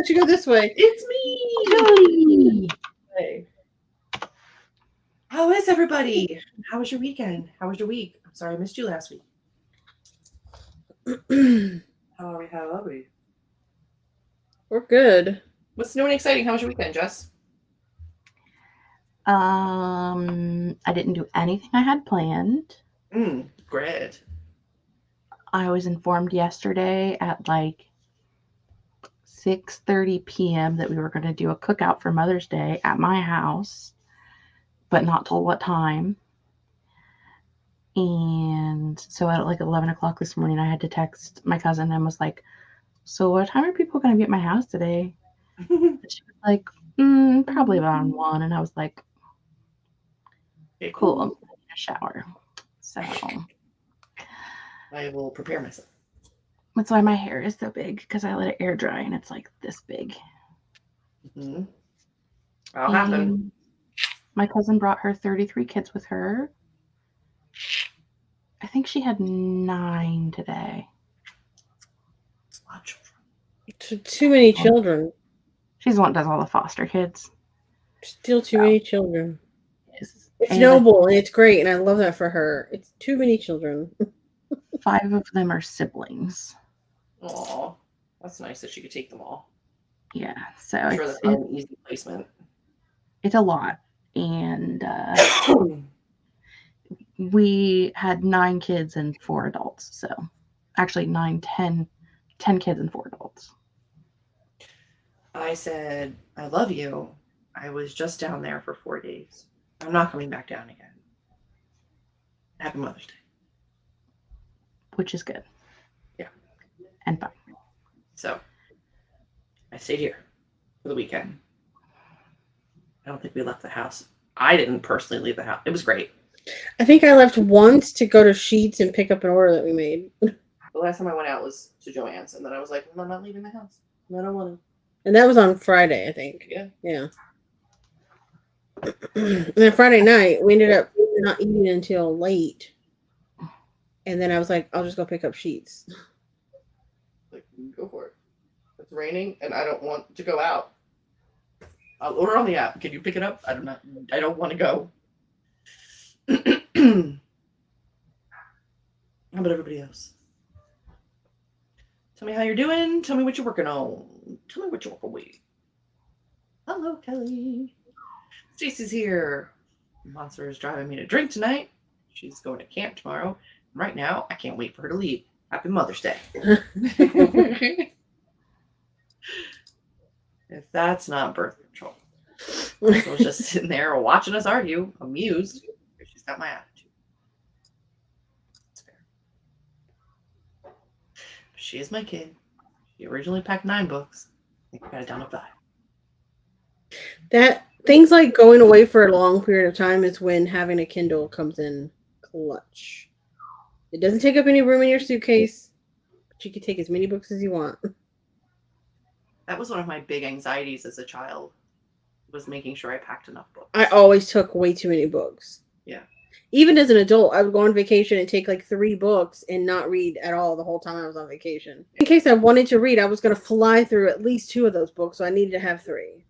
Let's go this way. It's me. Hey. How is everybody? How was your weekend? How was your week? I'm sorry I missed you last week. How are we? How are we? We're good. What's new and exciting? How was your weekend, Jess? I didn't do anything I had planned. Great. I was informed yesterday at like 6:30 p.m. that we were going to do a cookout for Mother's Day at my house, but not told what time. And so at like 11 o'clock this morning, I had to text my cousin and was like, "So what time are people going to be at my house today?" She was like, "Probably around 1." And I was like, Okay, "Cool, I'm taking a shower." So I will prepare myself. that's why my hair is so big, because I let it air dry and it's like this big. Mm-hmm. That'll happen. My cousin brought her 33 kids with her. I think she had 9 today. It's a lot of children. Too many children. She's the one that does all the foster kids. Still too many children. It's And noble and it's great, and I love that for her. It's too many children. 5 of them are siblings. Aw, that's nice that she could take them all. Yeah, so I'm sure that's not an easy placement. It's a lot. And we had 9 kids and 4 adults. So actually 10 kids and 4 adults. I said, I love you. I was just down there for 4 days. I'm not coming back down again. Happy Mother's Day. Which is good. Yeah. And fine. So, I stayed here for the weekend. I don't think we left the house. I didn't personally leave the house. It was great. I think I left once to go to Sheetz and pick up an order that we made. The last time I went out was to Joann's, and then I was like, I'm not leaving the house. I don't want to. And that was on Friday, I think. Yeah. And then Friday night, we ended up not eating until late. And then I was like, I'll just go pick up Sheetz. Like, go for it. It's raining, and I don't want to go out. I'll order on the app. Can you pick it up? I don't want to go. How about everybody else? Tell me how you're doing. Tell me what you're working on. Tell me what you're working with. Hello, Kelly. Stacey's here. Monster is driving me to drink tonight. She's going to camp tomorrow. Right now, I can't wait for her to leave. Happy Mother's Day. If that's not birth control. I was just sitting there watching us argue, amused. She's got my attitude. It's fair. But she is my kid. She originally packed 9 books. I think we got it down to 5. That things like going away for a long period of time is when having a Kindle comes in clutch. It doesn't take up any room in your suitcase, but you can take as many books as you want. That was one of my big anxieties as a child, was making sure I packed enough books. I always took way too many books. Yeah. Even as an adult, I would go on vacation and take like 3 books and not read at all the whole time I was on vacation. In case I wanted to read, I was going to fly through at least 2 of those books, so I needed to have 3. I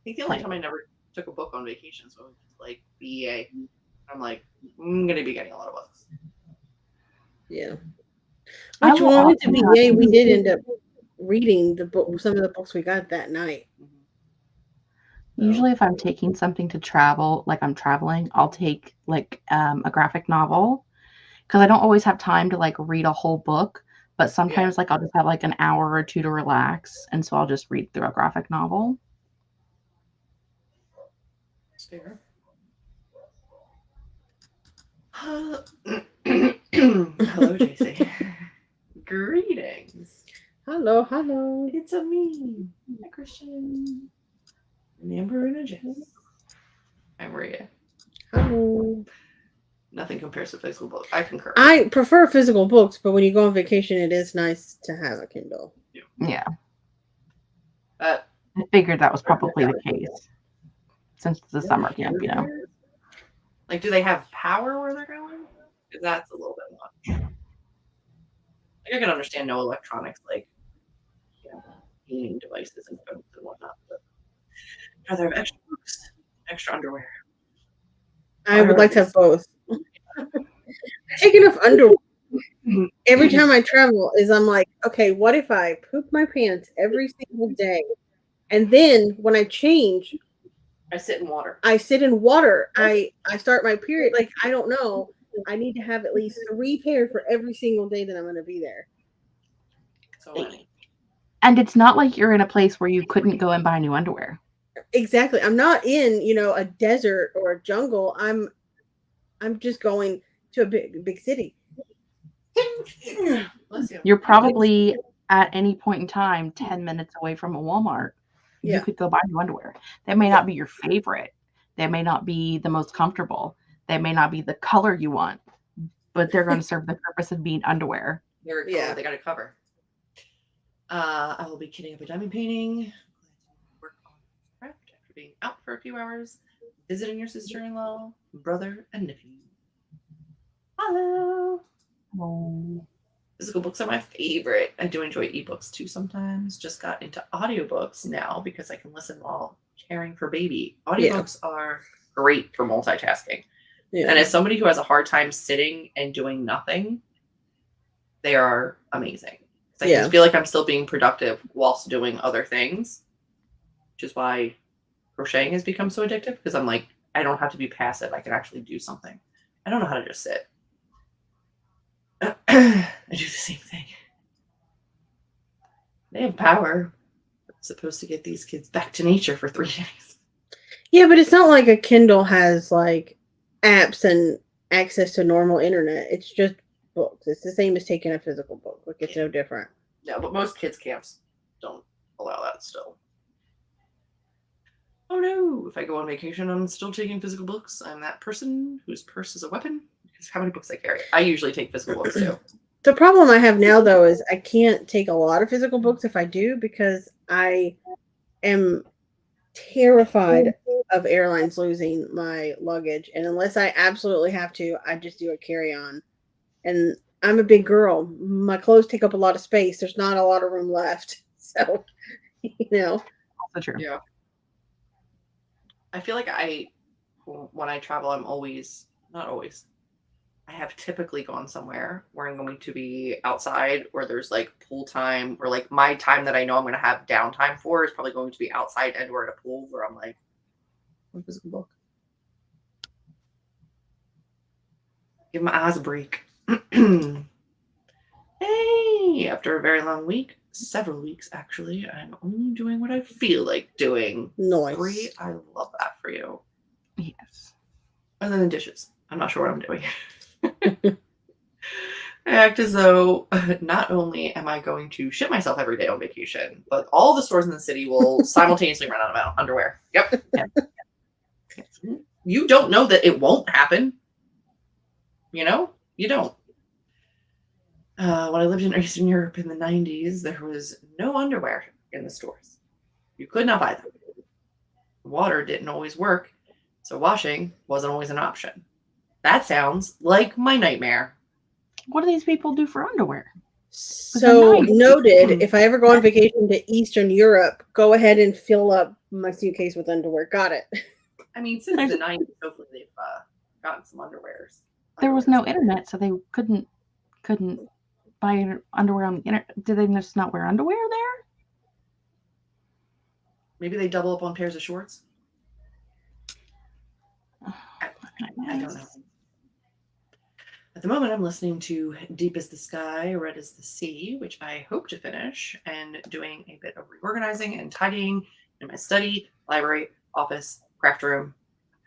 think the only time I never took a book on vacation was like BA. I'm like, I'm going to be getting a lot of books. Yeah. Which when we went to BA, we did end up reading some of the books we got that night. Usually if I'm taking something to travel, like I'm traveling, I'll take like a graphic novel, because I don't always have time to like read a whole book, but sometimes like I'll just have like an hour or 2 to relax, and so I'll just read through a graphic novel. Fair. Hello, JC. Greetings. Hello, hello. It's a me. Hi, Christian. Amber and a Jess. Hi, Maria. Hello. Nothing compares to physical books. I concur. I prefer physical books, but when you go on vacation, it is nice to have a Kindle. Yeah. I figured that was probably the case, since it's a summer camp, you know. Like, do they have power where they're going? Because that's a little bit much. Like, I can understand no electronics, like cleaning devices and phones and whatnot. But I'd rather have extra books, extra underwear. I would like to have both. I take enough underwear. Every time I travel, I'm like, okay, what if I poop my pants every single day, and then when I change, I sit in water. I sit in water. I start my period. Like, I don't know. I need to have at least 3 pairs for every single day that I'm going to be there. So many. And it's not like you're in a place where you couldn't go and buy new underwear. Exactly. I'm not in, a desert or a jungle. I'm just going to a big city. Bless you. You're probably at any point in time 10 minutes away from a Walmart. Yeah. You could go buy new underwear. They may not be your favorite. They may not be the most comfortable. They may not be the color you want, but they're going to serve the purpose of being underwear. Very cool. They got a cover. I will be kitting up a diamond painting. Work on craft after being out for a few hours. Visiting your sister-in-law, brother, and nephew. Hello. Oh. Physical books are my favorite. I do enjoy ebooks too sometimes. Just got into audiobooks now because I can listen while caring for baby. Audiobooks are great for multitasking. Yeah. And as somebody who has a hard time sitting and doing nothing, they are amazing. I just feel like I'm still being productive whilst doing other things, which is why crocheting has become so addictive, because I'm like, I don't have to be passive. I can actually do something. I don't know how to just sit. I do the same thing. They have power. It's supposed to get these kids back to nature for 3 days. Yeah, but it's not like a Kindle has like apps and access to normal internet. It's just books. It's the same as taking a physical book. Like, it's no different. Yeah, but most kids' camps don't allow that still. Oh no, if I go on vacation, I'm still taking physical books. I'm that person whose purse is a weapon. Because how many books I carry? I usually take physical books too. The problem I have now, though, is I can't take a lot of physical books if I do, because I am terrified of airlines losing my luggage. And unless I absolutely have to, I just do a carry-on. And I'm a big girl. My clothes take up a lot of space. There's not a lot of room left. So, Also true. Yeah. I feel like when I travel, I'm always, not always, I have typically gone somewhere where I'm going to be outside, or there's like pool time, or like my time that I know I'm going to have downtime for is probably going to be outside and or at a pool where I'm like, what physical book? Give my eyes a break. Hey, after a very long week, several weeks actually, I'm only doing what I feel like doing. Nice. 3, I love that for you. Yes. And then the dishes. I'm not sure what I'm doing. I act as though not only am I going to shit myself every day on vacation, but all the stores in the city will simultaneously run out of underwear. Yep. You don't know that it won't happen. You know? You don't. When I lived in Eastern Europe in the 90s, there was no underwear in the stores. You could not buy them. Water didn't always work, so washing wasn't always an option. That sounds like my nightmare. What do these people do for underwear? So noted. If I ever go on vacation to Eastern Europe, go ahead and fill up my suitcase with underwear. Got it. I mean, since the 90s, hopefully they've gotten some underwears. There was no internet, so they couldn't buy underwear on the internet. Did they just not wear underwear there? Maybe they double up on pairs of shorts. I don't know. At the moment, I'm listening to Deep as the Sky, Red as the Sea, which I hope to finish, and doing a bit of reorganizing and tidying in my study, library, office, craft room.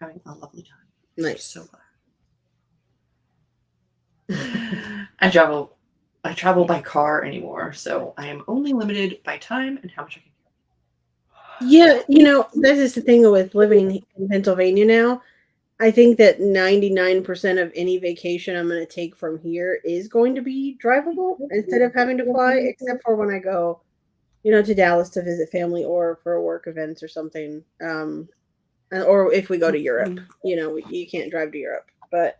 I'm having a lovely time. Nice. I'm so glad. I travel by car anymore, so I am only limited by time and how much I can carry. Yeah, this is the thing with living in Pennsylvania now. I think that 99% of any vacation I'm going to take from here is going to be drivable instead of having to fly, except for when I go, to Dallas to visit family or for work events or something. Or if we go to Europe, you can't drive to Europe, but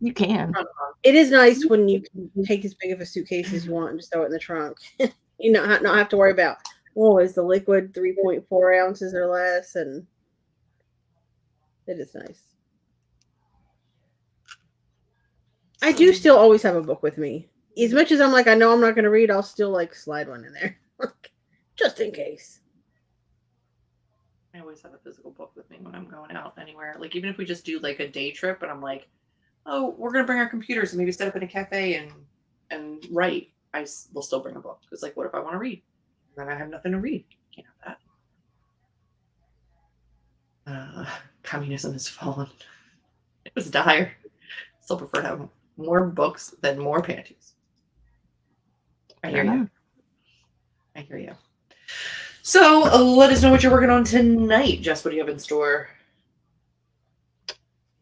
you can. It is nice when you can take as big of a suitcase as you want and just throw it in the trunk. Not have to worry about Always the liquid 3.4 ounces or less, and it is nice. I do still always have a book with me. As much as I'm like, I know I'm not going to read, I'll still like slide one in there. Just in case. I always have a physical book with me when I'm going out anywhere. Like, even if we just do like a day trip and I'm like, oh, we're going to bring our computers and maybe set up in a cafe and write, will still bring a book. Because, like, what if I want to read? And then I have nothing to read. Can't have that. Communism has fallen. It was dire. Still prefer to have more books than more panties. I hear you. I hear you. So let us know what you're working on tonight, Jess. What do you have in store?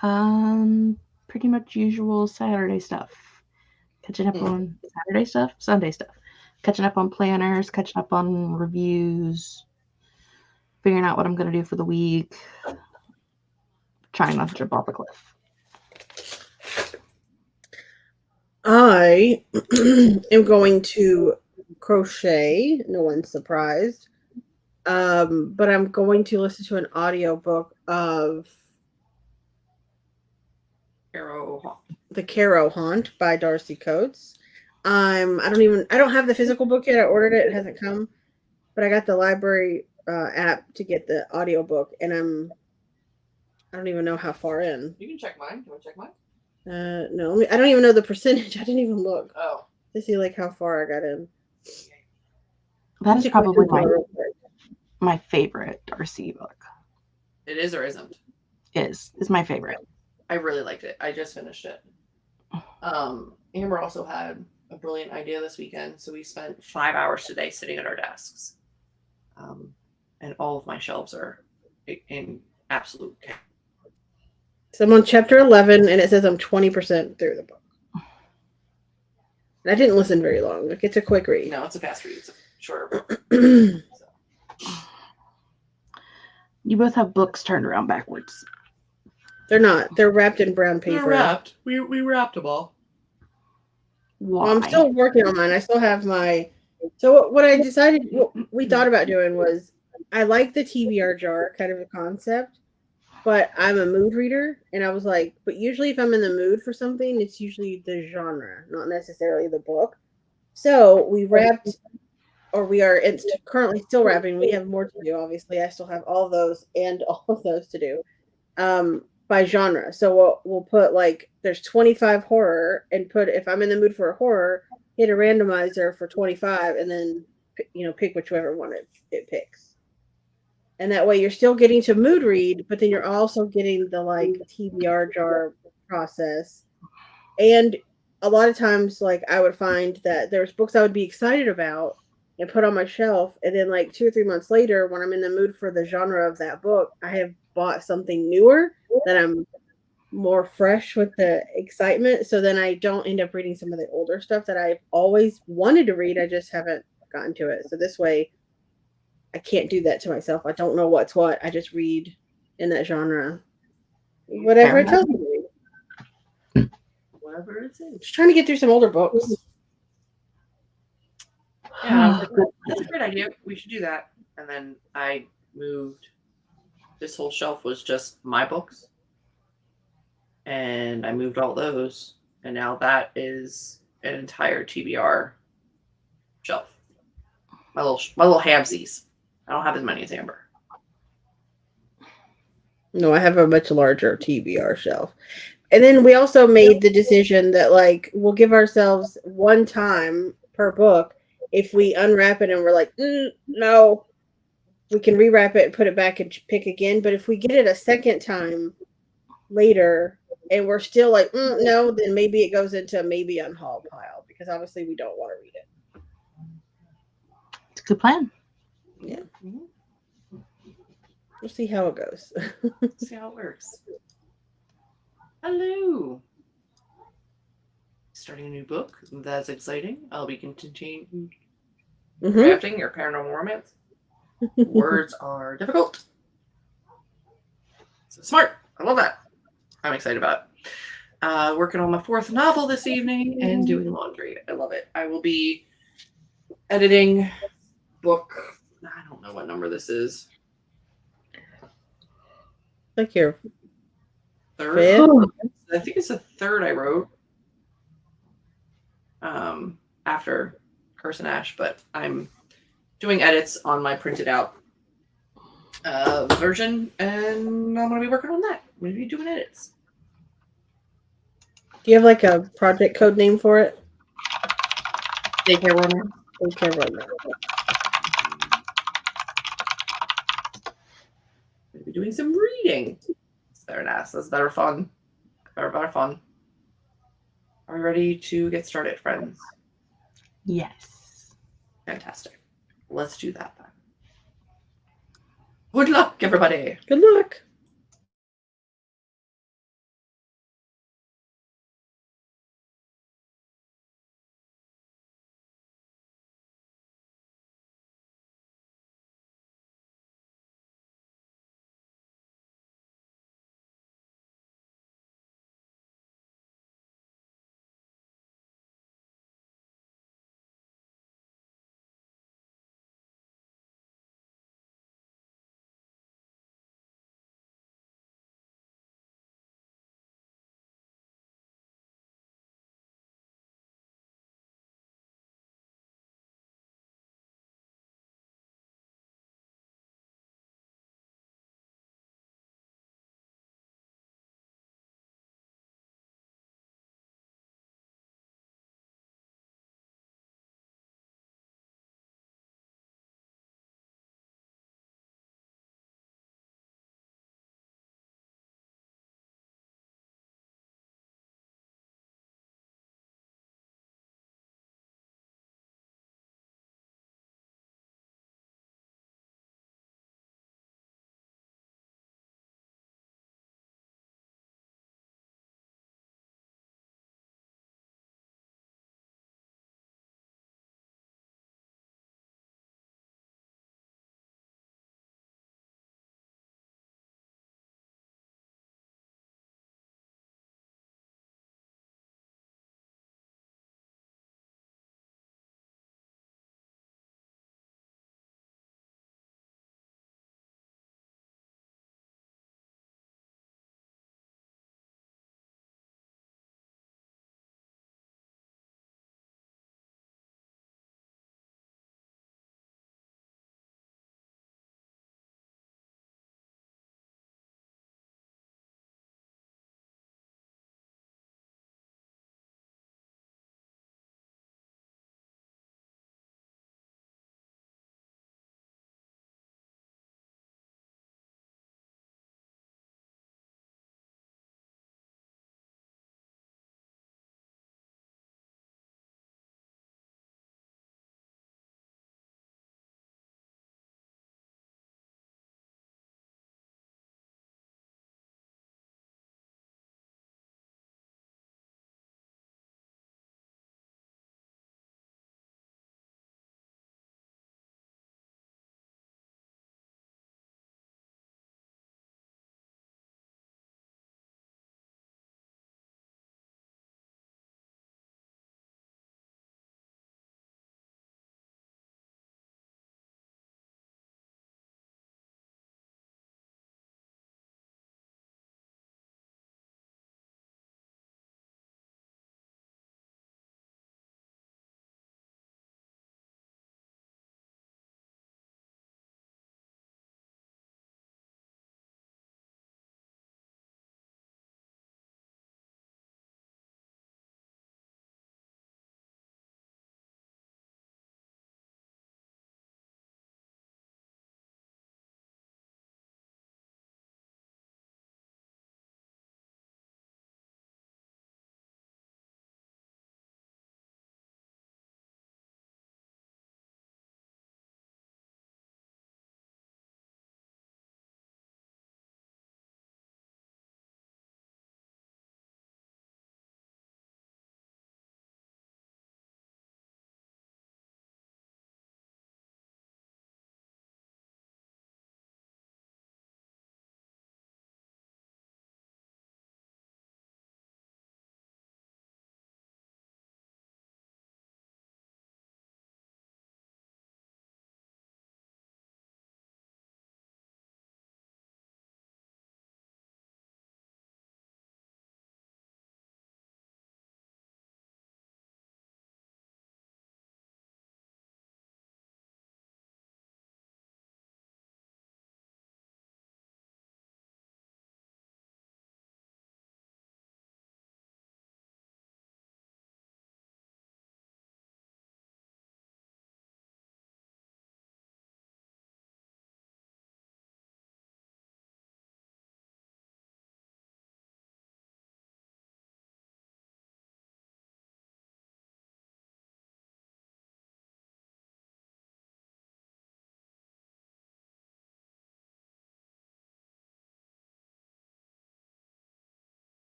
Pretty much usual Saturday stuff. Catching up on Saturday stuff, Sunday stuff. Catching up on planners, catching up on reviews, figuring out what I'm going to do for the week. Trying not to jump off a cliff. I am going to crochet. No one's surprised. But I'm going to listen to an audiobook of The Caro Haunt by Darcy Coates. I don't have the physical book yet. I ordered it. It hasn't come, but I got the library app to get the audiobook, and I don't even know how far in. You can check mine. Do you want to check mine? No, I don't even know the percentage. I didn't even look. Oh. To see like how far I got in. That is probably my favorite Darcy book. It is or isn't? Is my favorite. I really liked it. I just finished it. Amber also had a brilliant idea this weekend, so we spent 5 hours today sitting at our desks. And all of my shelves are in absolute chaos. So I'm on chapter 11, and it says I'm 20% through the book. And I didn't listen very long. Like, it's a quick read. No, it's a fast read. It's a shorter book. You both have books turned around backwards. They're not. They're wrapped in brown paper. They're wrapped. We wrapped them all. Why? Well, I'm still working on mine. I still have my... So what I decided, what we thought about doing was, I like the TBR jar, kind of a concept, but I'm a mood reader, and I was like, but usually if I'm in the mood for something, it's usually the genre, not necessarily the book. So we wrapped, or we are currently still wrapping. We have more to do, obviously. I still have all of those and all of those to do by genre. So we'll put like, there's 25 horror, and put, if I'm in the mood for a horror, hit a randomizer for 25, and then, pick whichever one it picks. And that way you're still getting to mood read, but then you're also getting the like TBR jar process. And a lot of times, like, I would find that there's books I would be excited about and put on my shelf. And then like 2 or 3 months later, when I'm in the mood for the genre of that book, I have bought something newer that I'm more fresh with the excitement. So then I don't end up reading some of the older stuff that I've always wanted to read. I just haven't gotten to it. So this way, I can't do that to myself. I don't know what's what. I just read in that genre. Whatever it tells me to read. Whatever it's in. Just trying to get through some older books. Yeah, that's a great idea. We should do that. And then I moved. This whole shelf was just my books. And I moved all those. And now that is an entire TBR shelf. My little hamsies. I don't have as many as Amber. No, I have a much larger TBR shelf. And then we also made the decision that, like, we'll give ourselves one time per book. If we unwrap it and we're like, no, we can rewrap it and put it back and pick again. But if we get it a second time later and we're still like, no, then maybe it goes into maybe unhaul pile, because obviously we don't want to read it. It's a good plan. Yeah. We'll see how it goes. See how it works. Hello. Starting a new book. That's exciting. I'll be continuing drafting your paranormal romance. Words are difficult. So smart. I love that. I'm excited about it. Working on my 4th novel this evening and doing laundry. I love it. I will be editing book know what number this is. Like your Third? fifth? I think it's the third I wrote. After Curse and Ash, but I'm doing edits on my printed out version, and I'm going to be working on that. I'm going to be doing edits. Do you have like a project code name for it? Daycare romance. Daycare romance. I'm going to be doing some reading. It's very nice. That's better fun. Better fun. Are we ready to get started, friends? Yes. Fantastic. Let's do that then. Good luck, everybody. Good luck.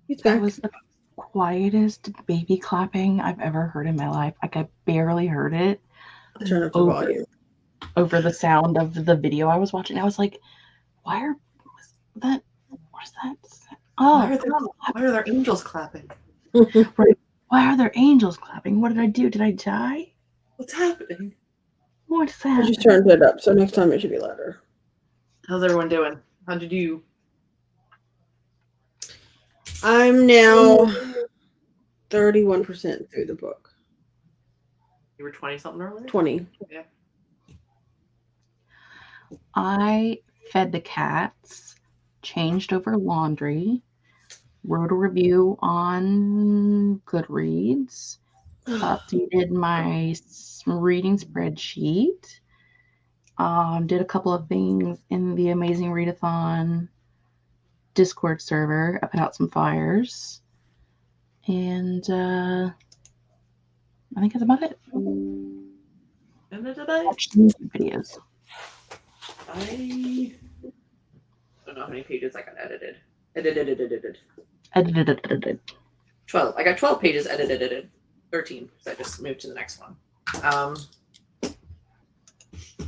He's That back. was the quietest baby clapping I've ever heard in my life. Like I barely heard it Turn up the volume. over the sound of the video I was watching. I was like, what is that? Oh, Why are there angels clapping? right. Why are there angels clapping? What did I do? Did I die? What's happening? What's I happening? just turned it up, so next time it should be louder. How's everyone doing? How did you? I'm now 31% through the book. You were 20 something earlier? 20. Yeah. I fed the cats, changed over laundry, wrote a review on Goodreads, updated my reading spreadsheet, did a couple of things in the Amazing Readathon Discord server. I put out some fires, and I think that's about it. Watched some YouTube videos. I don't know how many pages I got edited. 12. I got 12 pages edited. 13 because I just moved to the next one.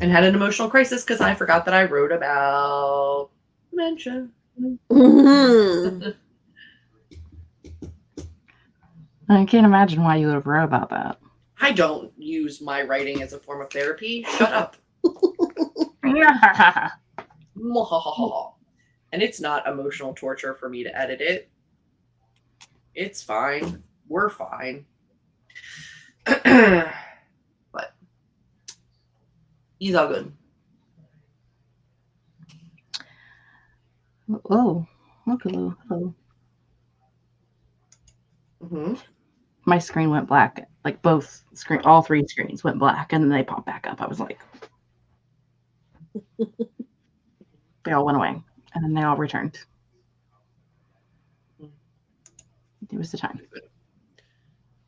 And had an emotional crisis because I forgot that I wrote about dementia. Mm-hmm. I can't imagine why you would have wrote about that. I don't use my writing as a form of therapy. Shut up. And it's not emotional torture for me to edit it. It's fine. We're fine. But he's all good. Oh, hello. Mm-hmm. My screen went black. Like all three screens went black, and then they popped back up. I was like, they all went away, and then they all returned. It was the time.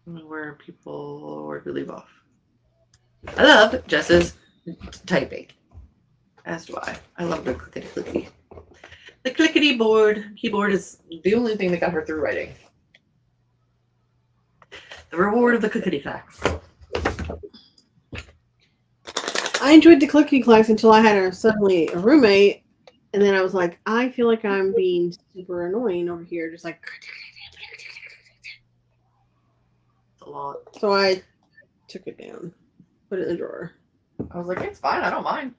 Where we leave off. I love Jess's typing. As do I. I love the clickety. The clickety keyboard is the only thing that got her through writing. The reward of the clickety clacks. I enjoyed the clickety clacks until I had suddenly a roommate, and then I was like, I feel like I'm being super annoying over here, just like. It's a lot. So I took it down, put it in the drawer. I was like, it's fine. I don't mind.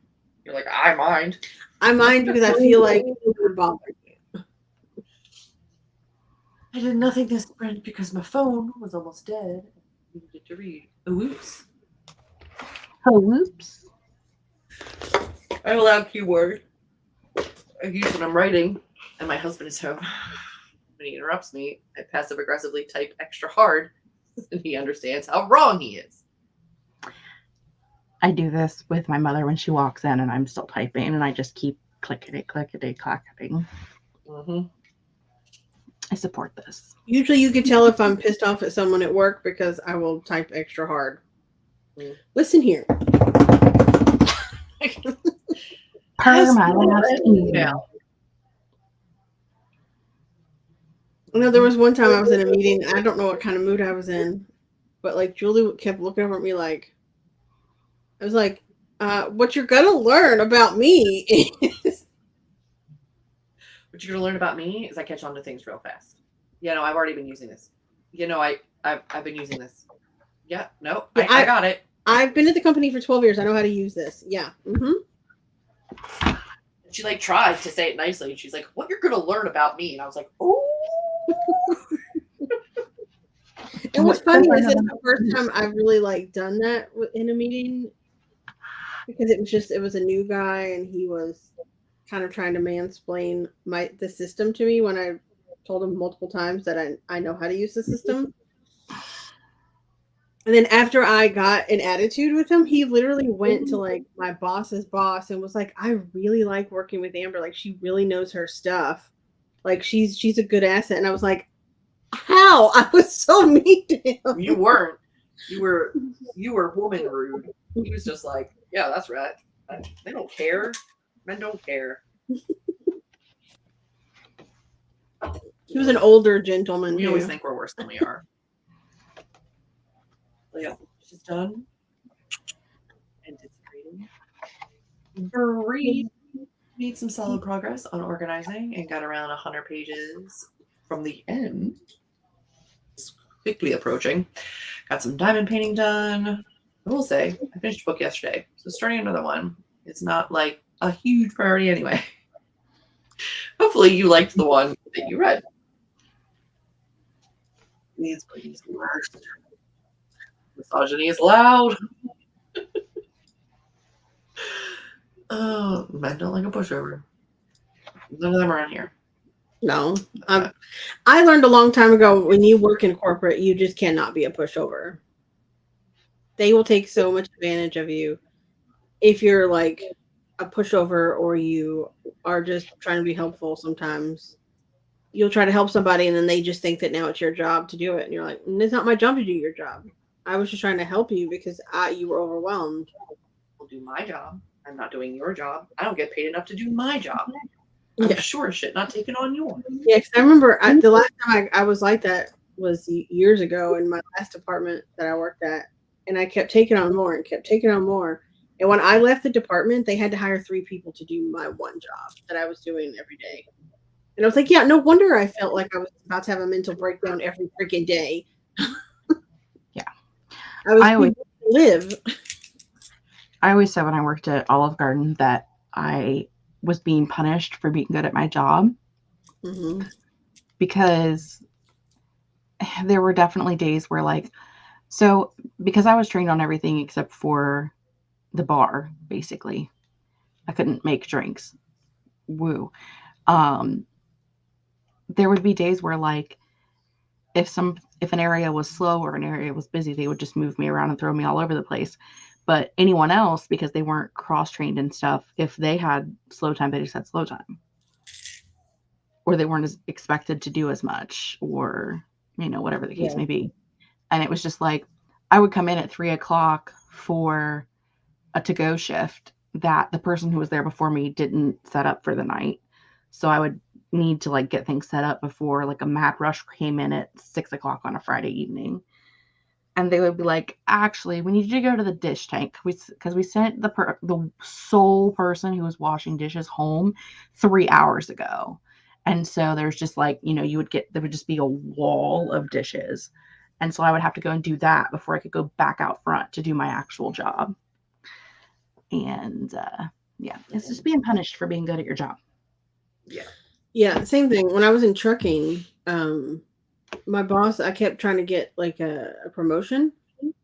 You're like, I mind. I mind because I feel like you're bothering me. I did nothing this sprint because my phone was almost dead. I needed to read. Oops. Oops. I allow keyword. I use when I'm writing, and my husband is home. When he interrupts me, I passive aggressively type extra hard, and he understands how wrong he is. I do this with my mother when she walks in, and I'm still typing, and I just keep clickety clacking. Mm-hmm. I support this. Usually you can tell if I'm pissed off at someone at work because I will type extra hard. Listen here. Per my last email. There was one time I was in a meeting. I don't know what kind of mood I was in, but like Julie kept looking over at me like, I was like, what you're going to learn about me is. What you're going to learn about me is I catch on to things real fast. I've already been using this. I've been using this. Yeah, no, Yeah, I got it. I've been at the company for 12 years. I know how to use this. Yeah. Mm-hmm. She tried to say it nicely. She's like, what you're going to learn about me? And I was like, oh. And what's funny is it's the first time I've really done that in a meeting because it was a new guy and he was kind of trying to mansplain the system to me when I told him multiple times that I know how to use the system. And then after I got an attitude with him, he literally went to my boss's boss and was like, I really like working with Amber. Like she really knows her stuff. Like she's a good asset. And I was like, how? I was so mean to him. You weren't. You were woman rude. He was just like, yeah, that's right. They don't care. Men don't care. He was an older gentleman. We always too. think we're worse than we are. Yeah, she's done. Anticipating. Bree made some solid progress on organizing and got around 100 pages from the end. It's quickly approaching. Got some diamond painting done. I will say, I finished a book yesterday, so starting another one is not like a huge priority anyway. Hopefully you liked the one that you read. These ladies worst. Misogyny is loud. Oh, men don't like a pushover. None of them around here. No. I learned a long time ago, when you work in corporate, you just cannot be a pushover. They will take so much advantage of you if you're like a pushover, or you are just trying to be helpful. Sometimes you'll try to help somebody and then they just think that now it's your job to do it. And you're like, it's not my job to do your job. I was just trying to help you because you were overwhelmed. I'll do my job. I'm not doing your job. I don't get paid enough to do my job. I'm sure as shit not taking on yours. Yeah, because I remember the last time I was like that was years ago in my last department that I worked at. And I kept taking on more and kept taking on more. And when I left the department, they had to hire 3 people to do my one job that I was doing every day. And I was like, yeah, no wonder I felt like I was about to have a mental breakdown every freaking day. Yeah. I always live. I always said when I worked at Olive Garden that I was being punished for being good at my job. Mm-hmm. Because there were definitely days where, like, so because I was trained on everything except for the bar, basically, I couldn't make drinks. Woo. There would be days where, like, if an area was slow or an area was busy, they would just move me around and throw me all over the place. But anyone else, because they weren't cross-trained and stuff, if they had slow time, they just had slow time. Or they weren't as expected to do as much, or, whatever the case may be. And it was just like, I would come in at 3:00 for a to-go shift that the person who was there before me didn't set up for the night. So I would need to, like, get things set up before, like, a mad rush came in at 6:00 on a Friday evening. And they would be like, actually, we need you to go to the dish tank. Because we sent the sole person who was washing dishes home 3 hours ago. And so there's just, like, there would just be a wall of dishes. And so I would have to go and do that before I could go back out front to do my actual job. And it's just being punished for being good at your job. Yeah, same thing. When I was in trucking, my boss, I kept trying to get like a promotion,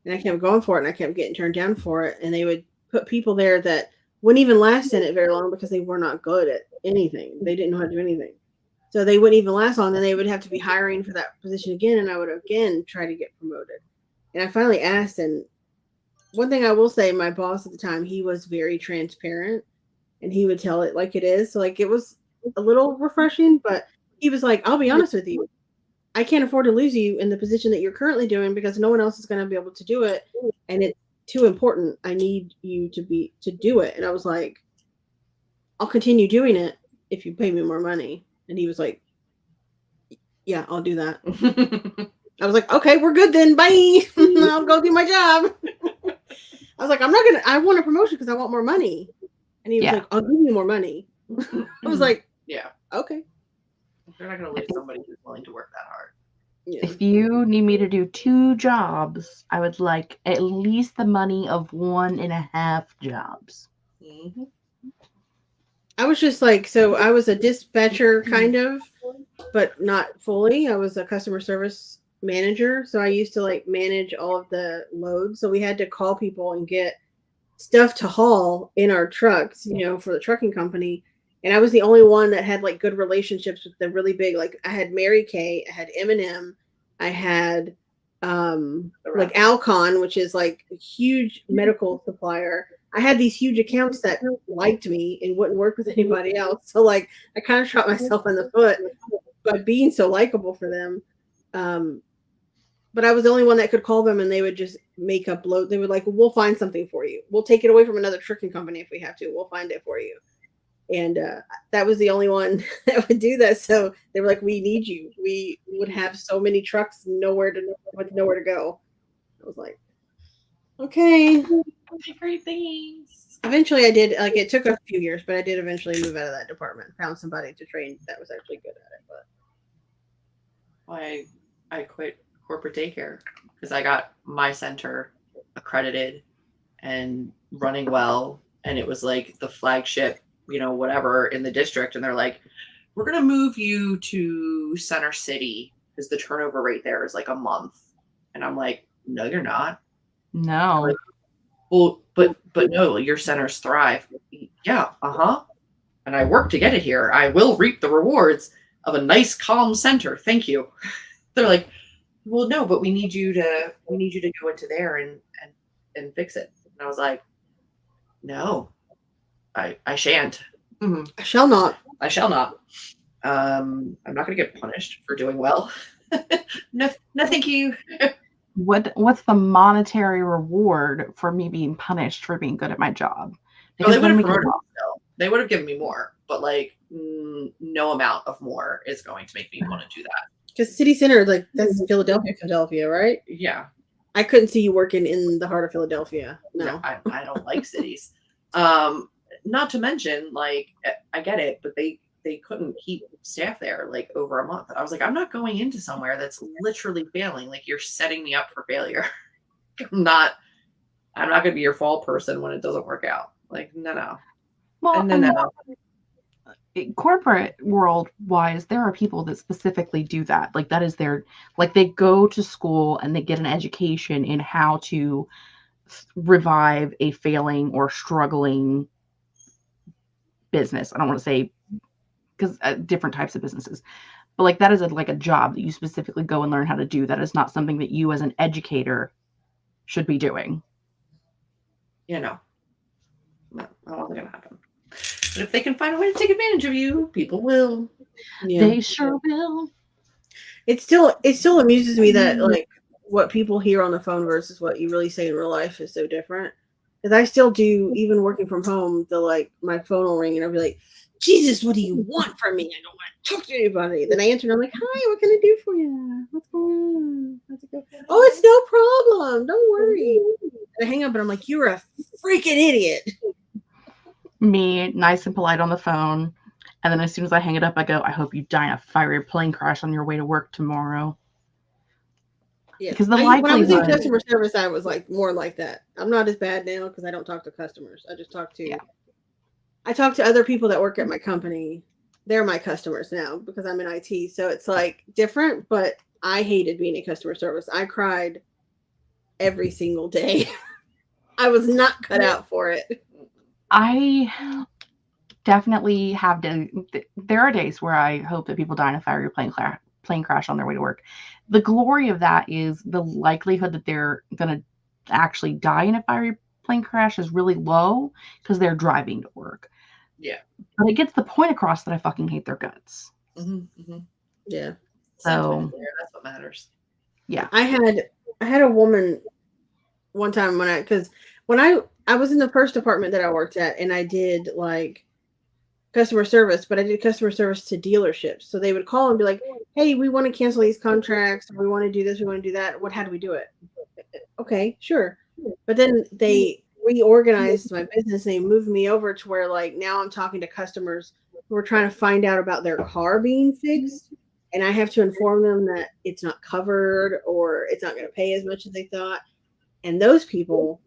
and I kept going for it, and I kept getting turned down for it. And they would put people there that wouldn't even last in it very long because they were not good at anything. They didn't know how to do anything. So they wouldn't even last long. Then they would have to be hiring for that position again, and I would again try to get promoted. And I finally asked, and one thing I will say, my boss at the time, he was very transparent, and he would tell it like it is. So, like, it was a little refreshing, but he was like, I'll be honest with you. I can't afford to lose you in the position that you're currently doing because no one else is going to be able to do it. And it's too important. I need you to do it. And I was like, I'll continue doing it if you pay me more money. And he was like, yeah, I'll do that. I was like, okay, we're good then. Bye. I'll go do my job. I was like, I want a promotion because I want more money. And he was like, I'll give you more money. I was like, yeah, okay. They're not going to lose somebody who's willing to work that hard. Yeah. If you need me to do 2 jobs, I would like at least the money of 1.5 jobs. Mm-hmm. I was just like, so I was a dispatcher kind of, but not fully. I was a customer service manager. So I used to like manage all of the loads. So we had to call people and get stuff to haul in our trucks, for the trucking company. And I was the only one that had like good relationships with the really big, like I had Mary Kay, I had M&M, I had like Alcon, which is like a huge medical supplier. I had these huge accounts that liked me and wouldn't work with anybody else. So like I kind of shot myself in the foot by being so likable for them. But I was the only one that could call them, and they would just make up load. They would like, we'll find something for you. We'll take it away from another trucking company if we have to. We'll find it for you. And that was the only one that would do that. So they were like, "We need you." We would have so many trucks, nowhere to go. I was like, "Okay." Great things. Eventually, I did. Like, it took a few years, but I did eventually move out of that department. Found somebody to train that was actually good at it. But Why I quit corporate daycare because I got my center accredited and running well, and it was like the flagship, whatever in the district, and they're like, we're going to move you to Center City because the turnover rate there is like a month. And I'm like, no, you're not. No. Like, well, but no, your centers thrive. Yeah, and I work to get it here. I will reap the rewards of a nice, calm center. Thank you. They're like, well, no, but we need you to go into there and fix it. And I was like, no, I shan't. I shall not. I shall not. I'm not going to get punished for doing well. No, thank you. What's the monetary reward for me being punished for being good at my job? Because they would have promoted me still. They would have given me more, but like no amount of more is going to make me want to do that. Because city center, like, that's Philadelphia, right? Yeah. I couldn't see you working in the heart of Philadelphia. No, I don't like cities. Not to mention, like, I get it, but they couldn't keep staff there like over a month. I was like, I'm not going into somewhere that's literally failing. Like, you're setting me up for failure. I'm not going to be your fall person when it doesn't work out. Like, no. Well, and then no. Corporate world wise, there are people that specifically do that. Like, that is their, like, they go to school and they get an education in how to revive a failing or struggling business. I don't want to say, because different types of businesses, but like that is like a job that you specifically go and learn how to do. That is not something that you as an educator should be doing. No, that wasn't gonna happen. But if they can find a way to take advantage of you, people will. Yeah. They sure will. It still amuses me that, like, what people hear on the phone versus what you really say in real life is so different. Because I still do, even working from home, my phone will ring and I'll be like, Jesus, what do you want from me? I don't want to talk to anybody. Then I answer and I'm like, hi, what can I do for you? What's going on? How's it go? Oh, it's no problem. Don't worry. And I hang up and I'm like, you're a freaking idiot. Me, nice and polite on the phone. And then as soon as I hang it up, I go, I hope you die in a fiery plane crash on your way to work tomorrow. Yeah. Because when I was in customer service, I was like more like that. I'm not as bad now because I don't talk to customers. I just talk to I talk to other people that work at my company. They're my customers now because I'm in IT. So it's like different, but I hated being in customer service. I cried every single day. I was not cut out for it. I definitely have there are days where I hope that people die in a fiery plane crash on their way to work. The glory of that is the likelihood that they're going to actually die in a fiery plane crash is really low because they're driving to work. Yeah. But it gets the point across that I fucking hate their guts. Mm-hmm, mm-hmm. Yeah. So that's what matters. Yeah. I had a woman one time when I was in the first department that I worked at, and I did like customer service, but I did customer service to dealerships. So they would call and be like, hey, we want to cancel these contracts. We want to do this. We want to do that. How do we do it? Okay, sure. But then they reorganized my business. They moved me over to where, like, now I'm talking to customers who are trying to find out about their car being fixed. And I have to inform them that it's not covered or it's not going to pay as much as they thought. And those people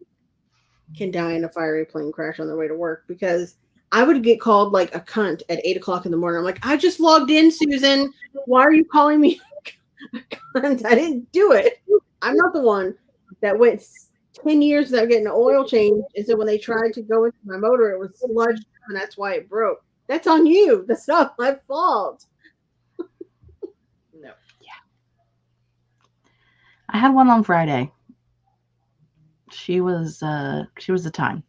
can die in a fiery plane crash on their way to work because I would get called like a cunt at 8 o'clock in the morning. I'm like, I just logged in, Susan. Why are you calling me a cunt? I didn't do it. I'm not the one that went 10 years without getting an oil change. And so when they tried to go into my motor, it was sludged and that's why it broke. That's on you. That's not my fault. No. Yeah. I had one on Friday. She was a time.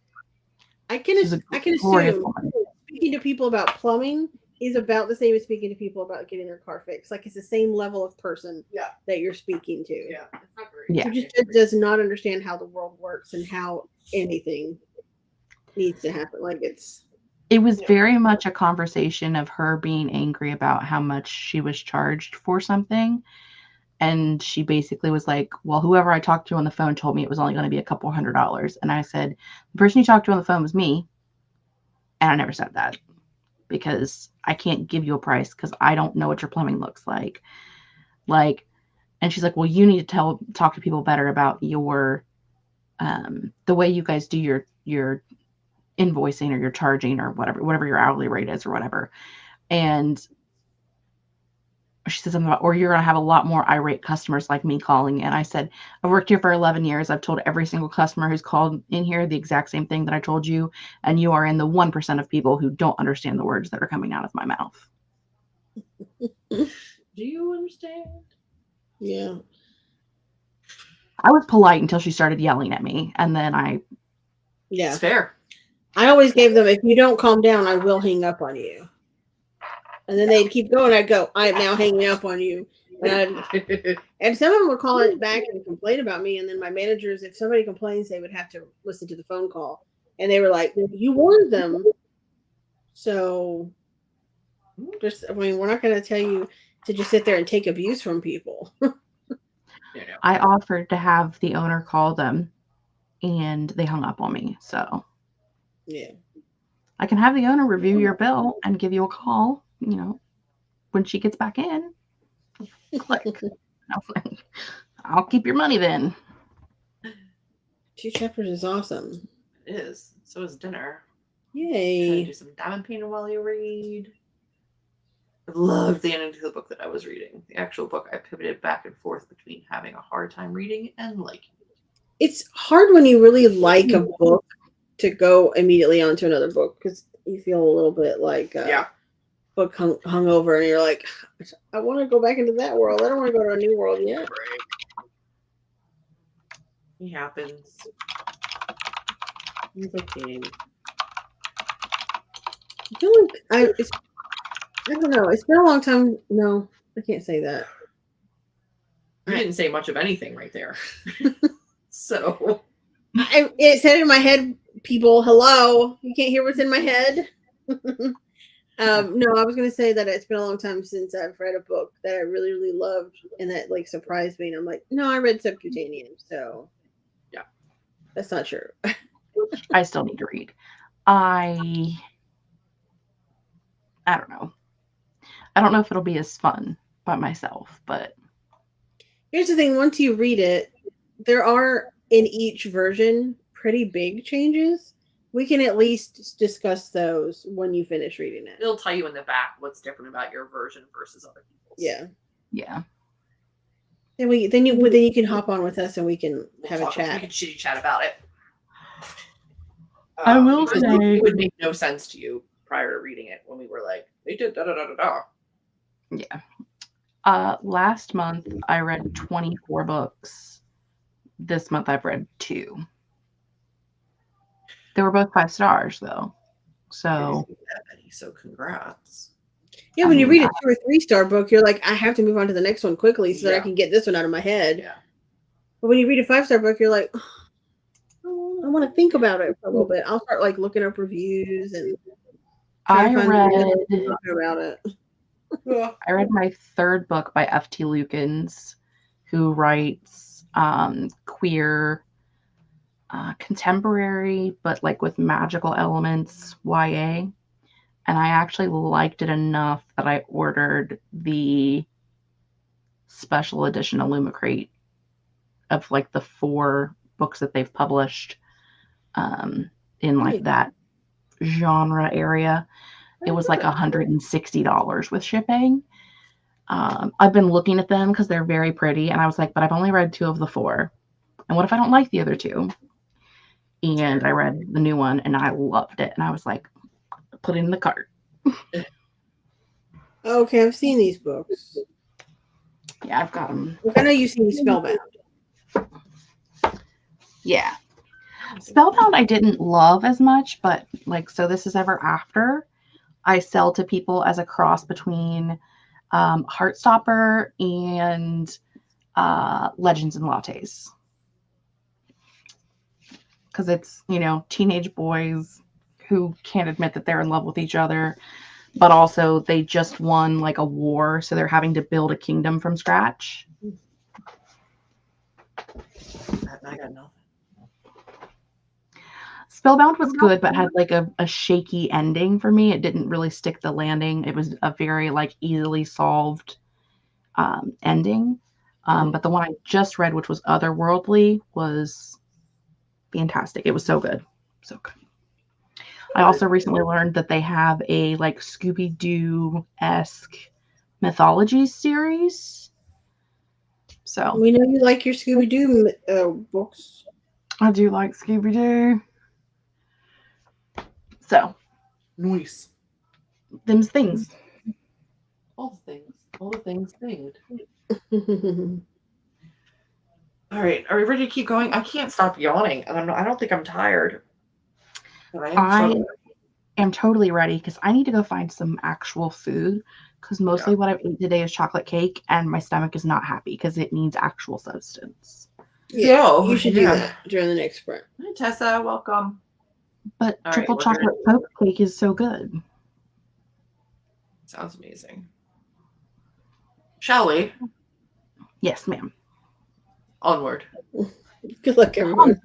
I can assume speaking to people about plumbing is about the same as speaking to people about getting their car fixed. Like, it's the same level of person that you're speaking to. Yeah. Who just does not understand how the world works and how anything needs to happen. Like, it's It was Yeah. very much a conversation of her being angry about how much she was charged for something. And she basically was like, well, whoever I talked to on the phone told me it was only going to be a couple $100. And I said, the person you talked to on the phone was me. And I never said that because I can't give you a price because I don't know what your plumbing looks like. And she's like, well, you need to talk to people better about your, the way you guys do your invoicing or your charging or whatever your hourly rate is or whatever. And she said something about, or you're going to have a lot more irate customers like me calling in. I said, I've worked here for 11 years. I've told every single customer who's called in here the exact same thing that I told you. And you are in the 1% of people who don't understand the words that are coming out of my mouth. Do you understand? Yeah. I was polite until she started yelling at me. And then Yeah. It's fair. I always gave them, if you don't calm down, I will hang up on you. And then they'd keep going. I'd go, I am now hanging up on you. And some of them would call it back and complain about me. And then my managers, if somebody complains, they would have to listen to the phone call. And they were like, you warned them. So we're not going to tell you to just sit there and take abuse from people. I offered to have the owner call them and they hung up on me. So yeah. I can have the owner review your bill and give you a call, when she gets back in. Click. I'll keep your money then. 2 chapters is awesome. It is. So is dinner. Yay. Do some diamond painting while you read. I loved the ending to the book that I was reading. The actual book, I pivoted back and forth between having a hard time reading and liking it. It's hard when you really like a book to go immediately onto another book because you feel a little bit like book hung over and you're like, I want to go back into that world. I don't want to go to a new world yet. It happens. It's okay. I feel like I don't know. It's been a long time. No, I can't say that. You didn't say much of anything right there. So it said in my head, people, hello. You can't hear what's in my head. No, I was going to say that it's been a long time since I've read a book that I really, really loved and that like surprised me. And I'm like, no, I read Subcutaneous. So yeah, that's not true. I still need to read. I don't know. I don't know if it'll be as fun by myself, but here's the thing. Once you read it, there are in each version pretty big changes. We can at least discuss those when you finish reading it. It'll tell you in the back what's different about your version versus other people's. Yeah. Yeah. Then you can hop on with us and we can have a chat. We can chitty chat about it. I will say it would make no sense to you prior to reading it when we were like, they did da da da da da. Yeah. Last month I read 24 books. This month I've read 2. They were both 5 stars though. So congrats. Yeah, when you read a 2 or 3-star book, you're like, I have to move on to the next one quickly so that I can get this one out of my head. Yeah. But when you read a 5-star book, you're like, I want to think about it for a little bit. I'll start like looking up reviews and I read about it. I read my 3rd book by F.T. Lukens, who writes queer, contemporary, but like with magical elements, YA. And I actually liked it enough that I ordered the special edition Illumicrate of like the 4 books that they've published in like that genre area. It was like $160 with shipping. I've been looking at them because they're very pretty. And I was like, but I've only read 2 of the 4. And what if I don't like the other 2? And I read the new one and I loved it. And I was like, put it in the cart. Okay, I've seen these books. Yeah, I've got them. I know you've seen Spellbound. Yeah. Spellbound I didn't love as much, but like, so This Is Ever After, I sell to people as a cross between Heartstopper and Legends and Lattes. Because it's, teenage boys who can't admit that they're in love with each other, but also they just won like a war, so they're having to build a kingdom from scratch. I got nothing. Spellbound was good, but had like a shaky ending for me. It didn't really stick the landing. It was a very like easily solved ending. But the one I just read, which was Otherworldly, was fantastic. It was so good. So good. I also recently learned that they have a like Scooby-Doo-esque mythology series. So We know you like your Scooby-Doo books. I do like Scooby-Doo. So Nice. them's things. All the things. All the things thinged. All right. Are we ready to keep going? I can't stop yawning. I don't think I'm tired. But I am totally ready because I need to go find some actual food because mostly what I've eaten today is chocolate cake and my stomach is not happy because it needs actual substance. Yeah, you should do that during the next sprint. Hi, Tessa. Welcome. But All triple right, chocolate Coke cake is so good. Sounds amazing. Shall we? Yes, ma'am. Onward. Good luck, everyone.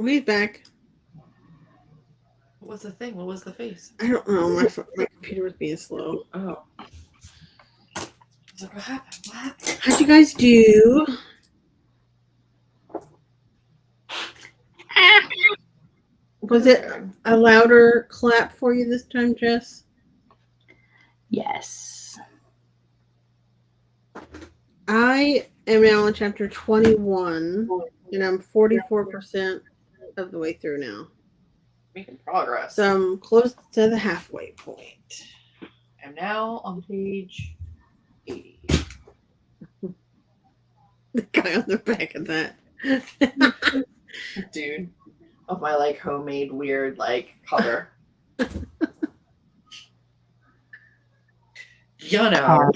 He's back. What was the thing? What was the face? I don't know. My computer was being slow. Oh. I was like, what happened? What happened? How'd you guys do? Was it a louder clap for you this time, Jess? Yes. I am now on chapter 21, and I'm 44% of the way through now. Making progress. So I'm close to the halfway point. I'm now on page 80. The guy on the back of that. Dude. Of my like homemade weird like cover. You know.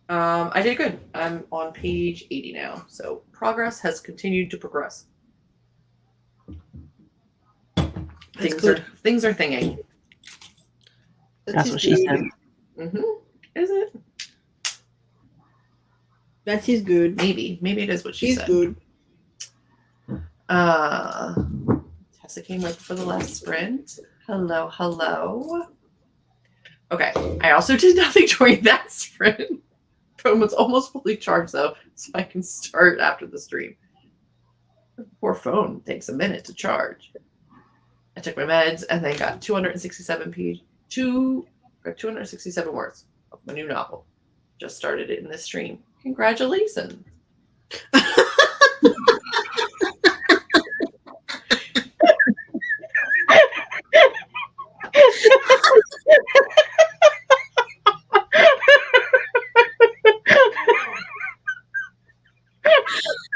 I did good. I'm on page 80 now. So progress has continued to progress. Things are thinging. That's what she said. Mm-hmm. Is it? That is good. Maybe it is what she She's said. good. Tessa came up for the last sprint. Hello. Okay, I also did nothing during that sprint. Phone was almost fully charged though, so I can start after the stream. Poor phone takes a minute to charge. I took my meds and then got 267 words of my new novel. Just started it in this stream. Congratulations.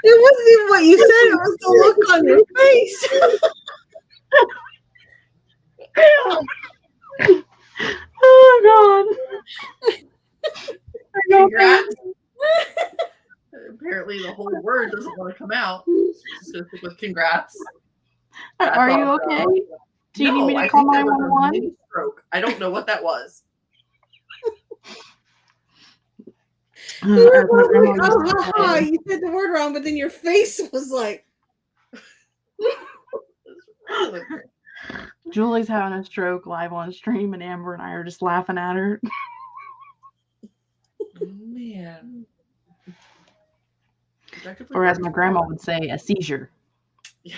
It wasn't even what you said, it was the look on your face. Oh God. Congrats. Apparently the whole word doesn't want to come out. Just gonna stick with congrats. Are you okay? Do you need me to call 911? Stroke. I don't know what that was. You said the word wrong, but then your face was like. Julie's having a stroke live on stream, and Amber and I are just laughing at her. Oh, man. Or as my grandma would say, a seizure. Yeah.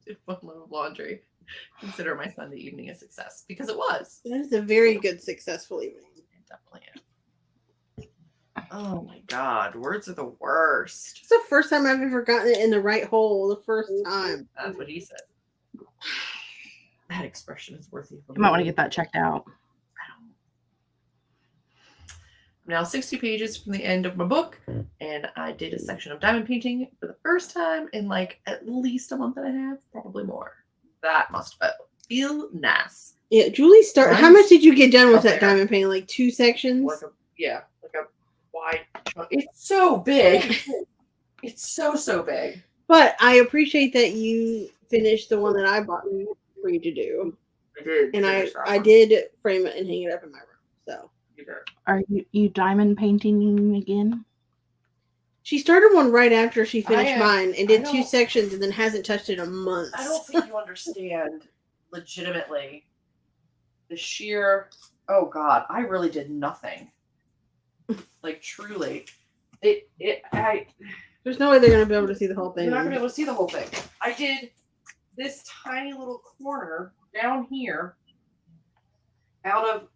Did one load of laundry. Consider my Sunday evening a success, because it was. That is a very good, successful evening. Definitely. Oh my God, words are the worst. It's the first time I've ever gotten it in the right hole. The first time. That's what he said. That expression is worthy. You might want to get that checked out. I'm now 60 pages from the end of my book, and I did a section of diamond painting for the first time in like at least a month and a half, probably more. That must feel nice. Yeah, Julie started. How much did you get done with that diamond painting? Like 2 sections? Like a wide chunk. It's so big. It's so big. But I appreciate that you finished the one that I bought for you to do. I did. And I did frame it and hang it up in my room. So. Are you diamond painting again? She started one right after she finished mine and did 2 sections and then hasn't touched it in months. I don't think you understand legitimately the sheer. Oh God, I really did nothing. Like truly, There's no way they're gonna be able to see the whole thing. You're not gonna be able to see the whole thing. I did this tiny little corner down here out of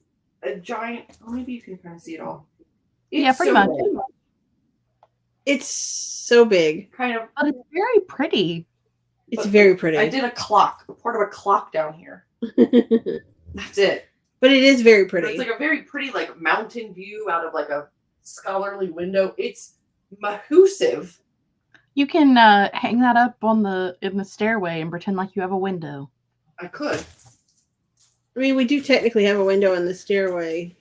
a giant. Oh, maybe you can kind of see it all. It's pretty much. Big. It's so big. Kind of. But it's very pretty. It's very pretty. I did a clock, part of a clock down here. That's it. But it is very pretty. It's like a very pretty, like mountain view out of like a scholarly window. It's massive. You can hang that up in the stairway and pretend like you have a window. I could. I mean, we do technically have a window in the stairway.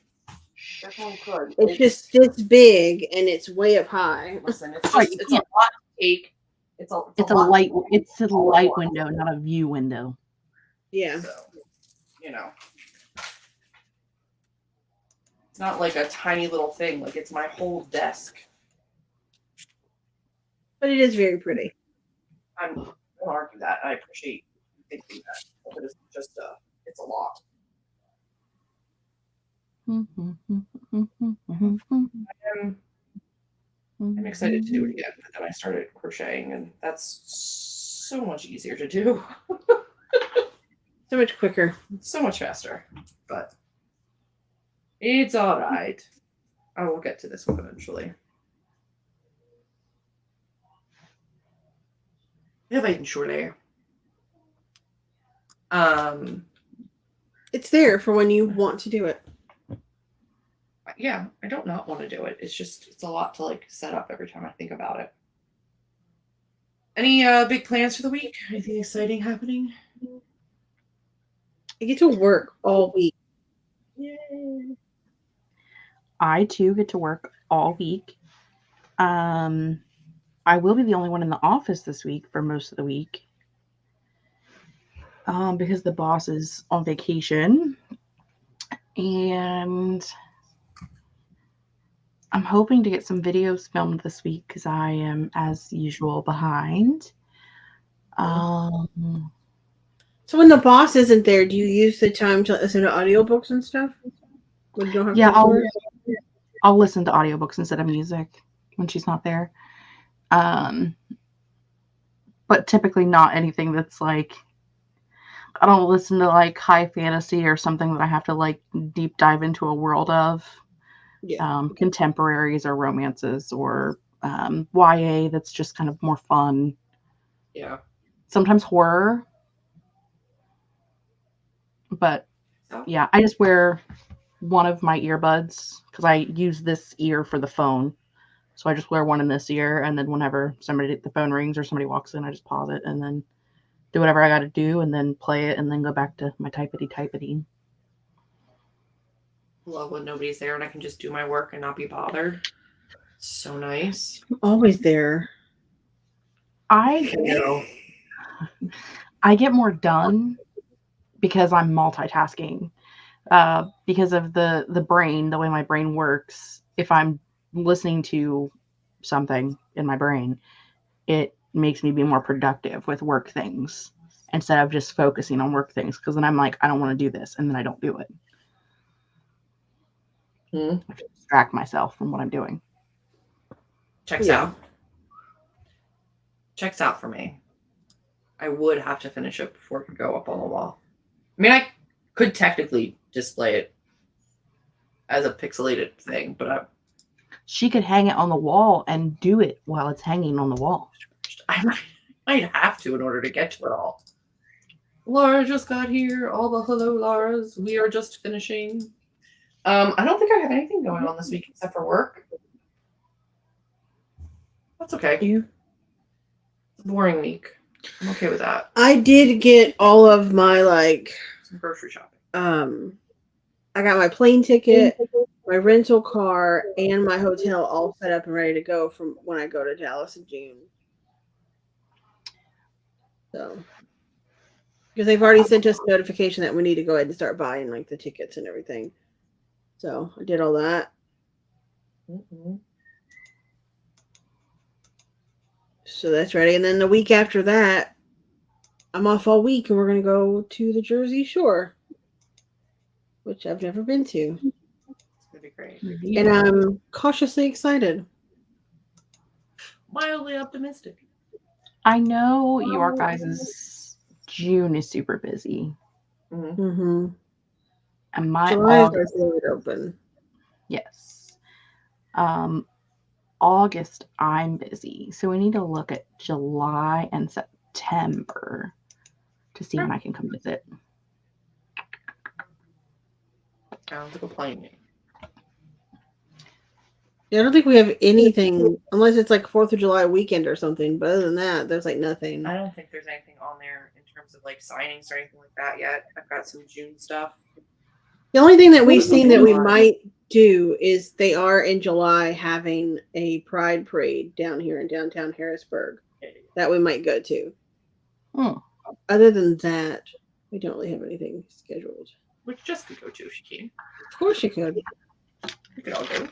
Definitely could. It's just this big and it's way up high. Listen, it's a lot to take. It's a light window, not a view window. Yeah. So, it's not like a tiny little thing. Like it's my whole desk. But it is very pretty. I don't argue that. I appreciate you thinking that. But it's just it's a lot. I'm excited to do it again, but then I started crocheting, and that's so much easier to do. So much quicker. So much faster. But it's all right. I will get to this one eventually. Jag vet inte hur det är. It's there for when you want to do it. Yeah, I don't not want to do it. It's a lot to like set up every time I think about it. Any big plans for the week? Anything exciting happening? I get to work all week. Yay. I too get to work all week. I will be the only one in the office this week for most of the week. Because the boss is on vacation. And I'm hoping to get some videos filmed this week because I am, as usual, behind. So when the boss isn't there, do you use the time to listen to audiobooks and stuff? When you don't have Yeah, to work? I'll listen to audiobooks instead of music when she's not there. But typically not anything that's like, I don't listen to like high fantasy or something that I have to like deep dive into a world of. Yeah. Contemporaries or romances or YA that's just kind of more fun. Yeah. Sometimes horror. But yeah, I just wear one of my earbuds because I use this ear for the phone. So I just wear one in this ear, and then whenever the phone rings or somebody walks in, I just pause it and then do whatever I got to do and then play it and then go back to my typity. Love when nobody's there and I can just do my work and not be bothered. So nice. I'm always there. I get more done because I'm multitasking. Because of the brain, the way my brain works. If I'm listening to something in my brain, it makes me be more productive with work things instead of just focusing on work things. Because then I'm like, I don't want to do this, and then I don't do it. I have to distract myself from what I'm doing. Checks out for me. I would have to finish it before it could go up on the wall. I mean, I could technically display it as a pixelated thing, but she could hang it on the wall and do it while it's hanging on the wall. I might have to in order to get to it all. Laura just got here. All the hello, Laura's. We are just finishing. I don't think I have anything going on this week except for work. That's okay. Yeah. It's a boring week. I'm okay with that. I did get all of my some grocery shopping. I got my plane ticket, my rental car, and my hotel all set up and ready to go from when I go to Dallas in June. So, because they've already sent us a notification that we need to go ahead and start buying like the tickets and everything. So I did all that. So that's ready. And then the week after that, I'm off all week and we're going to go to the Jersey Shore, which I've never been to. It's going to be great. And I'm cautiously excited. Mildly optimistic. I know your guys' June is super busy. Mm-hmm. And my July is open. Yes. August, I'm busy. So we need to look at July and September to see when I can come visit. Sounds like a plan. Yeah, I don't think we have anything unless it's like 4th of July weekend or something. But other than that, there's like nothing. I don't think there's anything on there in terms of like signings or anything like that yet. I've got some June stuff. The only thing that we've seen that we might do is they are in July having a pride parade down here in downtown Harrisburg that we might go to. Other than that, we don't really have anything scheduled. Which Jess could go to if she can. Of course you could. We could all go.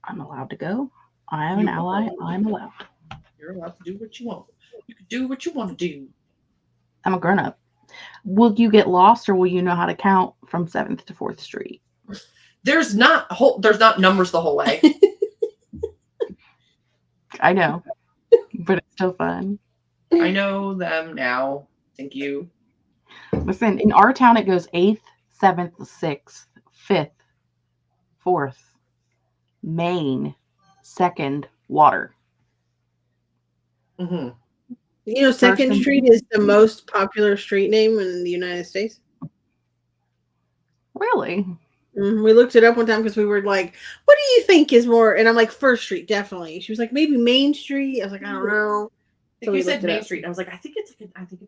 I'm allowed to go. I am an ally. I'm allowed. You're allowed to do what you want. You can do what you want to do. I'm a grown up. Will you get lost, or will you know how to count from 7th to 4th Street? There's not numbers the whole way. I know, but it's still fun. I know them now. Thank you. Listen, in our town, it goes 8th, 7th, 6th, 5th, 4th, Main, 2nd, Water. Mm-hmm. You know, Second Street is the most popular street name in the United States. Really? We looked it up one time because we were like, "What do you think is more?" And I'm like, "First Street, definitely." She was like, "Maybe Main Street." I was like, "I don't know." So you said Main Street, and I was like, I think it's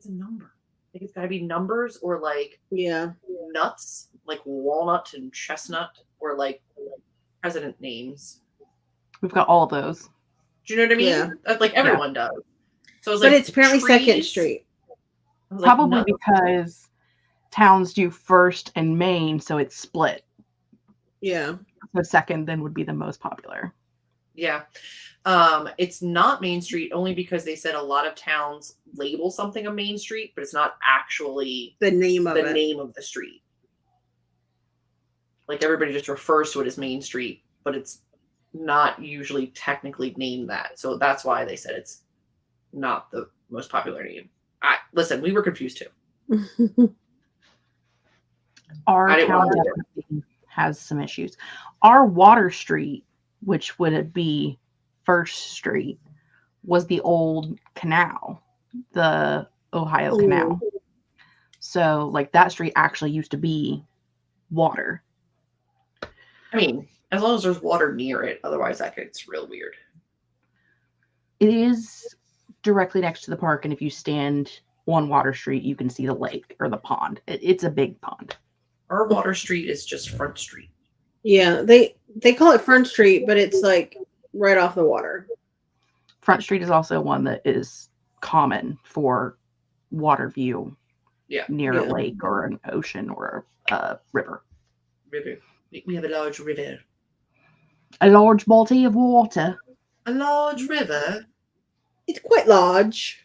a number. I think it's got to be numbers or like nuts, like walnut and chestnut, or like president names. We've got all of those. Do you know what I mean? Yeah. Like everyone does. So it's but like it's apparently Second Street. Probably because towns do First and Main, so it's split. Yeah. The second then would be the most popular. Yeah. It's not Main Street only because they said a lot of towns label something a Main Street, but it's not actually the name of the street. Like everybody just refers to it as Main Street, but it's not usually technically named that. So that's why they said it's not the most popular name. Listen, we were confused too. Our town definitely has some issues. Our Water Street, which would be First Street, was the old canal, the Ohio Canal. So, like, that street actually used to be water. I mean, as long as there's water near it, otherwise that gets real weird. It is directly next to the park, and if you stand on Water Street, you can see the lake or the pond. It's a big pond. Our Water Street is just Front Street. Yeah, they call it Front Street, but it's like right off the water. Front Street is also one that is common for water view near a lake or an ocean or a river. River. We have a large river. A large body of water. A large river? It's quite large.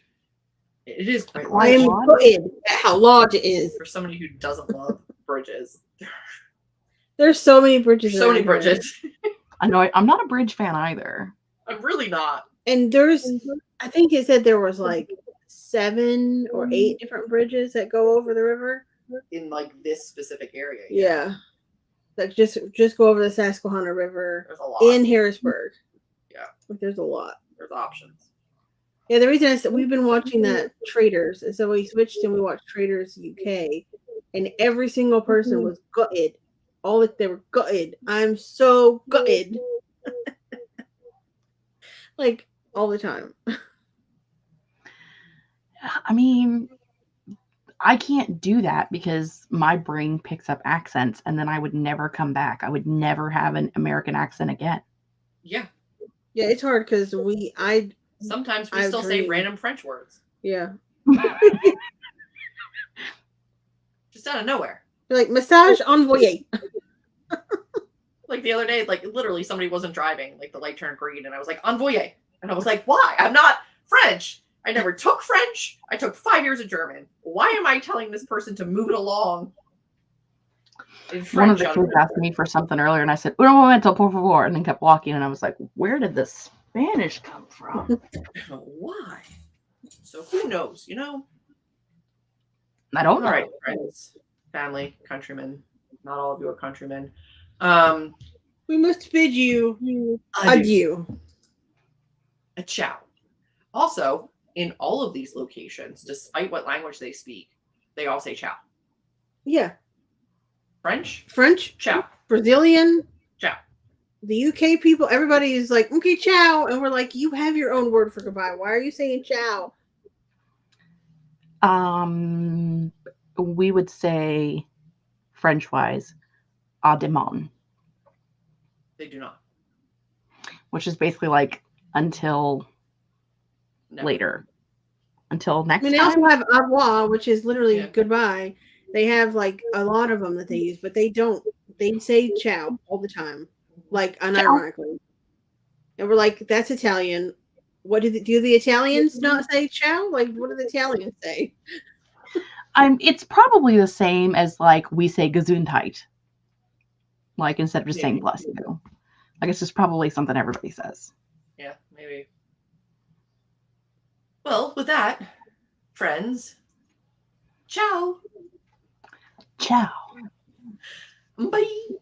It is quite large. I am gutted at how large it is. For somebody who doesn't love bridges. There's so many bridges. So many bridges. I know. I'm not a bridge fan either. I'm really not. And I think it said there was like 7 or 8 different bridges that go over the river. In like this specific area. Yeah. Like just go over the Susquehanna River. There's a lot. In Harrisburg. Yeah. Like there's a lot. There's options. Yeah, the reason is that we've been watching that Traders, and so we switched and we watched Traders UK, and every single person was gutted. They were gutted. I'm so gutted. Like all the time. I mean, I can't do that because my brain picks up accents, and then I would never come back. I would never have an American accent again. Yeah. Yeah, it's hard because sometimes we still say random French words. Yeah. Just out of nowhere. You're like massage envoyé. Like the other day, like literally somebody wasn't driving, like the light turned green, and I was like, envoyé. And I was like, why? I'm not French. I never took French. I took 5 years of German. Why am I telling this person to move it along? One of the kids asked me for something earlier, and I said, "Un momento, por favor," and then kept walking, and I was like, where did the Spanish come from? Why? So who knows, you know? I don't know. All right, friends, family, countrymen. Not all of you are countrymen. We must bid you adieu. A ciao. Also, in all of these locations, despite what language they speak, they all say ciao. Yeah. French, ciao. Ciao. Brazilian, ciao. The UK people, everybody is like, okay, ciao. And we're like, you have your own word for goodbye. Why are you saying ciao? We would say French-wise, à demain. They do not. Which is basically like until later. Until next time. They also have au revoir, which is literally goodbye. They have like a lot of them that they use, but they don't. They say ciao all the time, like unironically. And we're like, that's Italian. What do the Italians not say ciao? Like, what do the Italians say? It's probably the same as like we say Gesundheit. Like instead of just saying Maybe. bless you. Like it's just probably something everybody says. Yeah, maybe. Well, with that, friends, ciao. Ciao. Bye.